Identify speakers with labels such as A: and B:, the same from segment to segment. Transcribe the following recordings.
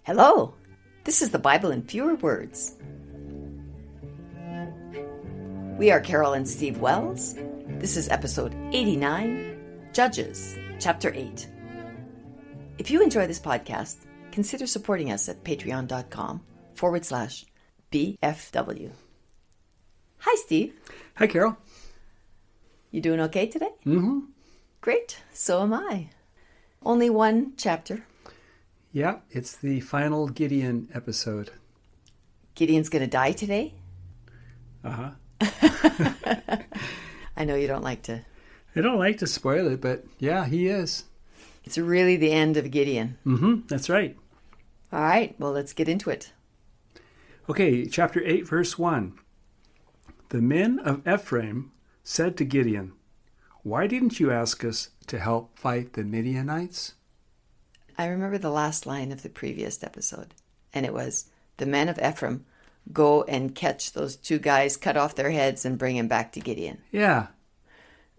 A: Hello, this is the Bible in Fewer Words. We are Carol and Steve Wells. This is episode 89, Judges, chapter 8. If you enjoy this podcast, consider supporting us at patreon.com/BFW. Hi, Steve.
B: Hi, Carol.
A: You doing okay today?
B: Mm-hmm.
A: Great. So am I. Only one chapter.
B: Yeah, it's the final Gideon episode.
A: Gideon's going to die today?
B: Uh-huh.
A: I know you don't like to.
B: I don't like to spoil it, but yeah, he is.
A: It's really the end of Gideon.
B: Mm-hmm, that's right.
A: All right, well, let's get into it.
B: Okay, chapter 8, verse 1. The men of Ephraim said to Gideon, "Why didn't you ask us to help fight the Midianites?"
A: I remember the last line of the previous episode, and it was, the men of Ephraim go and catch those two guys, cut off their heads, and bring them back to Gideon.
B: Yeah.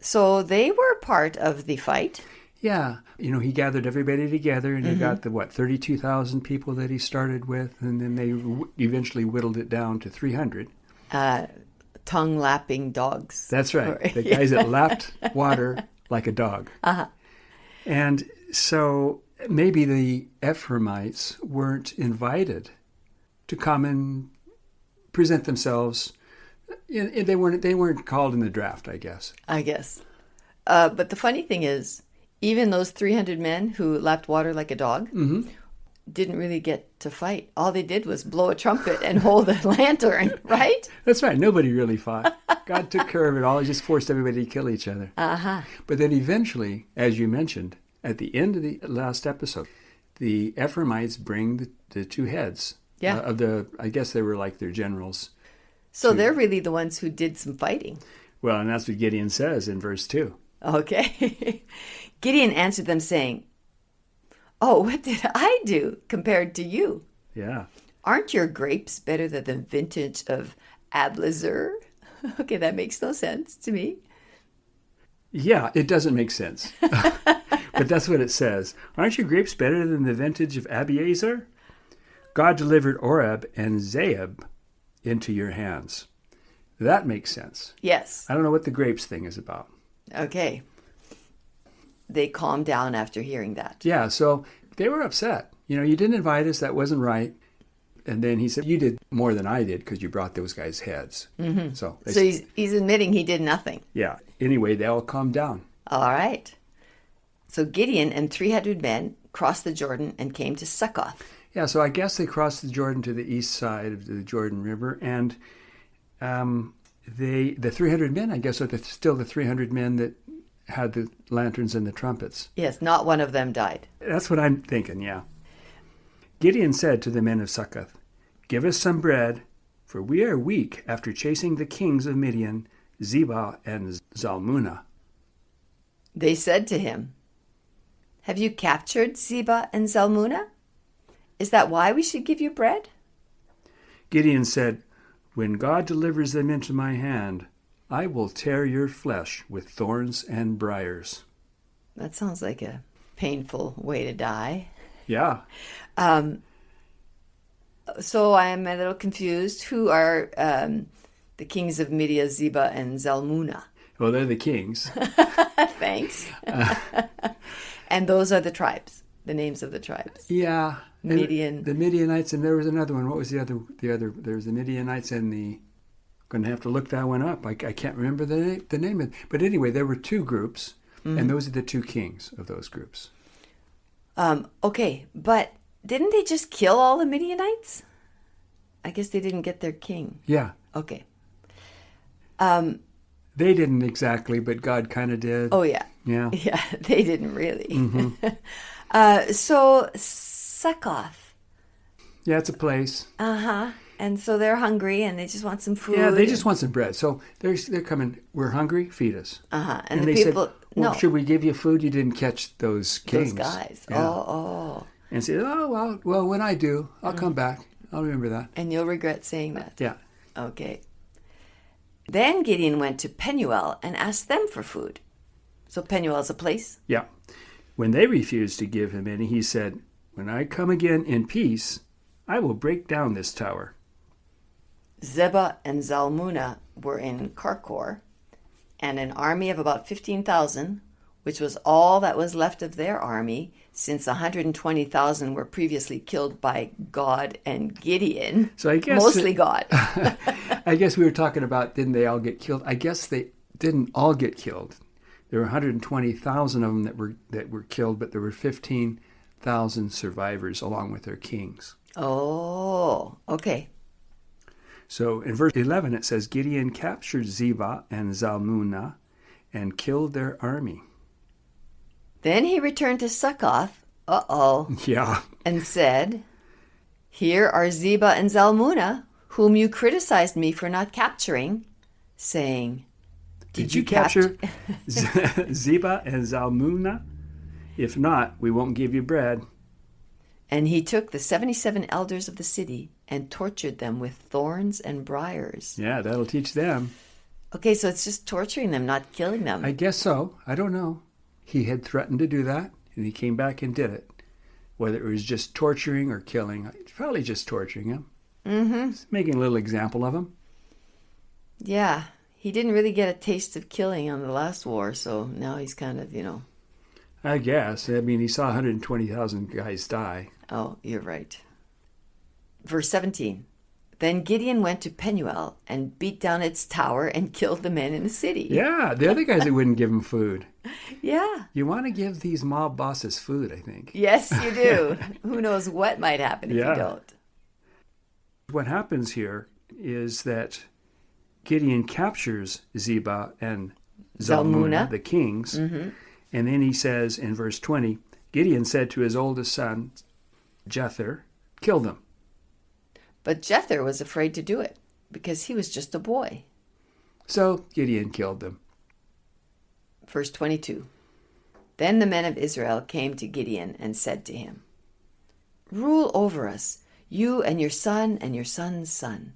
A: So they were part of the fight.
B: Yeah. You know, he gathered everybody together, and he got the, 32,000 people that he started with, and then they eventually whittled it down to 300.
A: Tongue-lapping dogs.
B: That's right. The guys that lapped water like a dog. Uh-huh. And so maybe the Ephraimites weren't invited to come and present themselves. They weren't called in the draft, I guess.
A: But the funny thing is, even those 300 men who lapped water like a dog didn't really get to fight. All they did was blow a trumpet and hold a lantern, right?
B: That's right. Nobody really fought. God took care of it all. He just forced everybody to kill each other.
A: Uh-huh.
B: But then eventually, as you mentioned, at the end of the last episode, the Ephraimites bring the two heads of I guess they were like their generals.
A: So they're really the ones who did some fighting.
B: Well, and that's what Gideon says in verse 2.
A: Okay. Gideon answered them saying, "Oh, what did I do compared to you?
B: Yeah.
A: Aren't your grapes better than the vintage of Ablazer?" Okay, that makes no sense to me.
B: Yeah, it doesn't make sense. But that's what it says. Aren't your grapes better than the vintage of Abiezer? God delivered Oreb and Zeeb into your hands. That makes sense.
A: Yes.
B: I don't know what the grapes thing is about.
A: Okay. They calmed down after hearing that.
B: Yeah, so they were upset. You know, you didn't invite us. That wasn't right. And then he said, you did more than I did because you brought those guys' heads. Mm-hmm. So
A: he's admitting he did nothing.
B: Yeah. Anyway, they all calmed down.
A: All right. So Gideon and 300 men crossed the Jordan and came to Succoth.
B: Yeah, so I guess they crossed the Jordan to the east side of the Jordan River. And the 300 men, I guess, are still the 300 men that had the lanterns and the trumpets.
A: Yes, not one of them died.
B: That's what I'm thinking, yeah. Gideon said to the men of Succoth, "Give us some bread, for we are weak after chasing the kings of Midian, Zebah and Zalmunna."
A: They said to him, "Have you captured Zebah and Zalmunna? Is that why we should give you bread?"
B: Gideon said, "When God delivers them into my hand, I will tear your flesh with thorns and briars."
A: That sounds like a painful way to die.
B: Yeah.
A: So I'm a little confused. Who are the kings of Midian, Zebah and Zalmunna?
B: Well, they're the kings.
A: Thanks. And those are the tribes, the names of the tribes.
B: Yeah.
A: Midian.
B: The Midianites, and there was another one. What was the other? There was the Midianites and the... Going to have to look that one up. I can't remember the name of it. But anyway, there were two groups, and those are the two kings of those groups.
A: Okay, but didn't they just kill all the Midianites? I guess they didn't get their king.
B: Yeah.
A: Okay.
B: They didn't exactly, but God kind of did.
A: Oh, yeah.
B: Yeah.
A: Yeah, they didn't really.
B: Mm-hmm.
A: So, Succoth.
B: Yeah, it's a place.
A: Uh-huh. And so they're hungry and they just want some food.
B: Yeah, they just want some bread. So they're coming, "We're hungry, feed us."
A: Uh-huh.
B: And the people said, "Well, should we give you food? You didn't catch those kings."
A: Those guys.
B: Yeah.
A: Oh.
B: And said, "Oh, well, when I do, I'll come back. I'll remember that."
A: And you'll regret saying that.
B: Yeah.
A: Okay. Then Gideon went to Penuel and asked them for food. So Penuel's a place?
B: Yeah. When they refused to give him any, he said, when I come again in peace, I will break down this tower.
A: Zebah and Zalmunna were in Karkor, and an army of about 15,000, which was all that was left of their army, since 120,000 were previously killed by God and Gideon.
B: So I guess
A: mostly God.
B: I guess we were talking about, didn't they all get killed? I guess they didn't all get killed. There were 120,000 of them that were killed, but there were 15,000 survivors along with their kings.
A: Oh, okay.
B: So in verse 11 it says, Gideon captured Zebah and Zalmunna and killed their army.
A: Then he returned to Succoth,
B: Yeah.
A: and said, Here are Zebah and Zalmunna, whom you criticized me for not capturing, saying,
B: Did you capture Zebah and Zalmunna? If not, we won't give you bread.
A: And he took the 77 elders of the city and tortured them with thorns and briars.
B: Yeah, that'll teach them.
A: Okay, so it's just torturing them, not killing them.
B: I guess so. I don't know. He had threatened to do that, and he came back and did it. Whether it was just torturing or killing, it's probably just torturing him.
A: Mm-hmm.
B: Just making a little example of him.
A: Yeah, he didn't really get a taste of killing on the last war, so now he's kind of,
B: I guess. I mean, he saw 120,000 guys die.
A: Oh, you're right. Verse 17. Then Gideon went to Penuel and beat down its tower and killed the men in the city.
B: Yeah, the other guys that wouldn't give him food.
A: Yeah.
B: You want to give these mob bosses food, I think.
A: Yes, you do. Who knows what might happen if you don't.
B: What happens here is that Gideon captures Zebah and Zalmunna, the kings, and then he says in verse 20, Gideon said to his oldest son, Jether, kill them.
A: But Jether was afraid to do it because he was just a boy.
B: So Gideon killed them.
A: Verse 22. Then the men of Israel came to Gideon and said to him, Rule over us, you and your son and your son's son.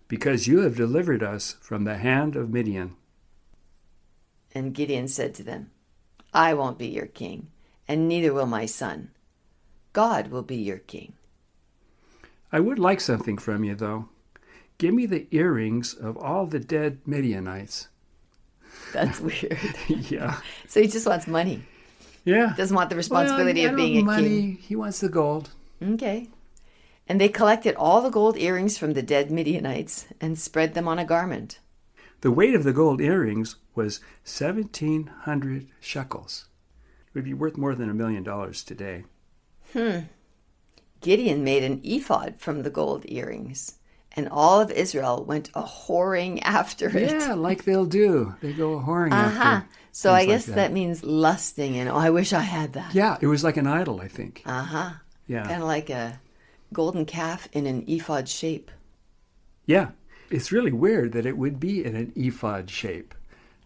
B: Because you have delivered us from the hand of Midian.
A: And Gideon said to them, I won't be your king, and neither will my son. God will be your king.
B: I would like something from you, though. Give me the earrings of all the dead Midianites.
A: That's weird.
B: Yeah.
A: So he just wants money.
B: Yeah.
A: Doesn't want the responsibility of being a
B: money.
A: king.
B: He wants the gold.
A: Okay. And they collected all the gold earrings from the dead Midianites and spread them on a garment.
B: The weight of the gold earrings was 1,700 shekels. It would be worth more than $1 million today.
A: Gideon made an ephod from the gold earrings, and all of Israel went a-whoring after it.
B: Yeah, like they'll do. They go a-whoring after.
A: So I guess that means lusting, and I wish I had that.
B: Yeah, it was like an idol, I think.
A: Yeah. Kind of like a golden calf in an ephod shape.
B: Yeah. It's really weird that it would be in an ephod shape.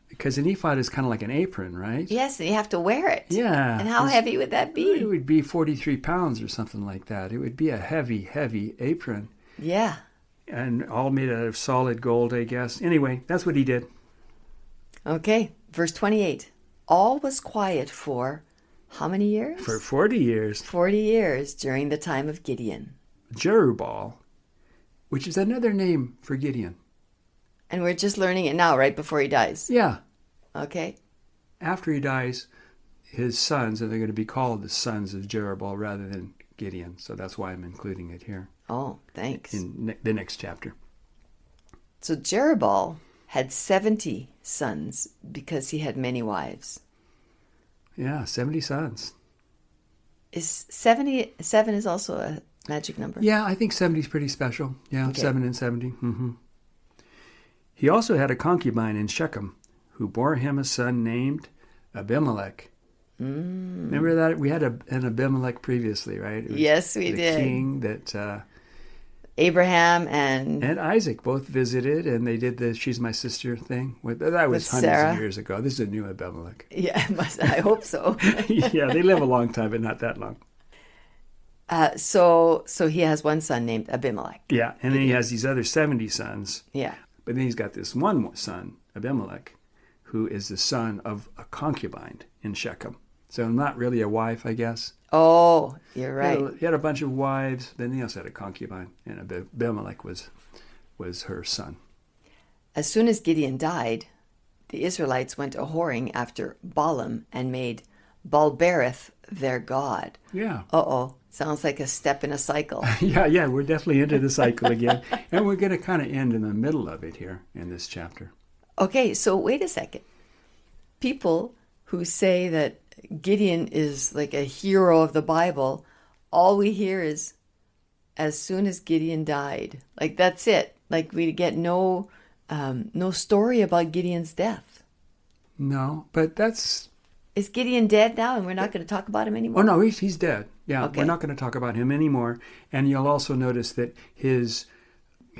B: Because an ephod is kind of like an apron, right?
A: Yes, and you have to wear it.
B: Yeah.
A: And how heavy would that be?
B: It would be 43 pounds or something like that. It would be a heavy, heavy apron.
A: Yeah.
B: And all made out of solid gold, I guess. Anyway, that's what he did.
A: Okay, verse 28. All was quiet for how many years?
B: For 40 years.
A: 40 years during the time of Gideon.
B: Jerubbaal, which is another name for Gideon.
A: And we're just learning it now, right before he dies?
B: Yeah.
A: Okay.
B: After he dies, his sons, and they're going to be called the sons of Jerubbaal rather than Gideon. So that's why I'm including it here.
A: Oh, thanks.
B: In the next chapter.
A: So Jerubbaal had 70 sons because he had many wives.
B: Yeah, 70 sons.
A: Is 77 is also a magic number?
B: Yeah, I think 70 is pretty special. Yeah, okay. 7 and 70. Mm-hmm. He also had a concubine in Shechem who bore him a son named Abimelech. Remember that? We had an Abimelech previously, right?
A: Yes, we did.
B: The king that...
A: Abraham and
B: Isaac both visited, and they did the "she's my sister" thing. That was hundreds
A: Sarah.
B: of years ago. This is a new Abimelech.
A: Yeah, I hope so.
B: Yeah, they live a long time, but not that long.
A: So he has one son named Abimelech.
B: Yeah, and then he has these other 70 sons.
A: Yeah.
B: But then he's got this one son, Abimelech, who is the son of a concubine in Shechem. So not really a wife, I guess.
A: Oh, you're right.
B: He had a bunch of wives. Then he also had a concubine, and Abimelech was her son.
A: As soon as Gideon died, the Israelites went a-whoring after Balaam and made Baal-berith their god.
B: Yeah.
A: Uh-oh. Sounds like a step in a cycle.
B: Yeah, we're definitely into the cycle again. And we're going to kind of end in the middle of it here in this chapter.
A: Okay, so wait a second. People who say that Gideon is like a hero of the Bible, all we hear is, as soon as Gideon died. Like, that's it. Like, we get no story about Gideon's death.
B: No, but that's...
A: Is Gideon dead now and we're not going to talk about him anymore?
B: Oh, no, he's dead. Yeah,
A: Okay.
B: We're not going to talk about him anymore. And you'll also notice that his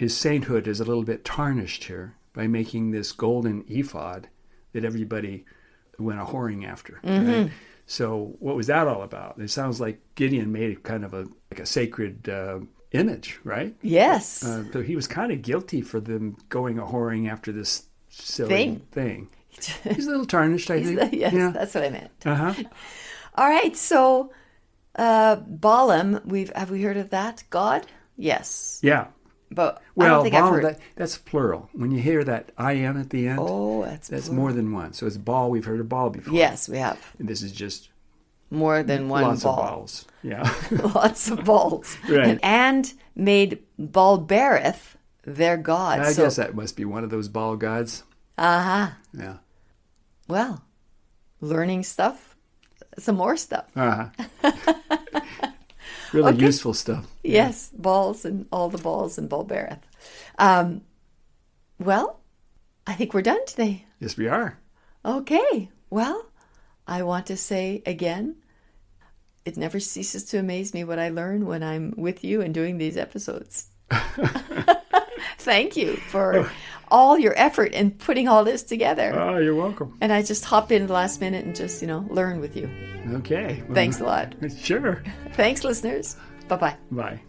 B: sainthood is a little bit tarnished here by making this golden ephod that everybody went a-whoring after.
A: Mm-hmm.
B: Right? So what was that all about? It sounds like Gideon made kind of a sacred image, right?
A: Yes.
B: So he was kind of guilty for them going a-whoring after this silly thing. He's a little tarnished, I think.
A: Yes,
B: yeah.
A: That's what I meant.
B: Uh-huh.
A: All right, so Balaam, have we heard of that God? Yes.
B: Yeah.
A: But I
B: Well,
A: don't think I've heard.
B: that's plural. When you hear that I-am at the end, that's
A: plural.
B: more than one. So it's Baal. We've heard of Baal before.
A: Yes, we have.
B: And this is just
A: More than one
B: lots
A: ball.
B: of balls. Yeah.
A: Lots of balls.
B: Right.
A: And made Baal-berith their god.
B: I guess that must be one of those Baal gods.
A: Uh-huh.
B: Yeah.
A: Well, learning stuff, some more stuff.
B: Uh-huh. Really useful stuff.
A: Yes, balls and all the balls and Baal-berith. Well, I think we're done today.
B: Yes, we are.
A: Okay. Well, I want to say again, it never ceases to amaze me what I learn when I'm with you and doing these episodes. Thank you for all your effort in putting all this together.
B: Oh, you're welcome.
A: And I just hop in the last minute and just, learn with you.
B: Okay. Well,
A: Thanks a lot.
B: Sure.
A: Thanks, listeners. Bye-bye.
B: Bye.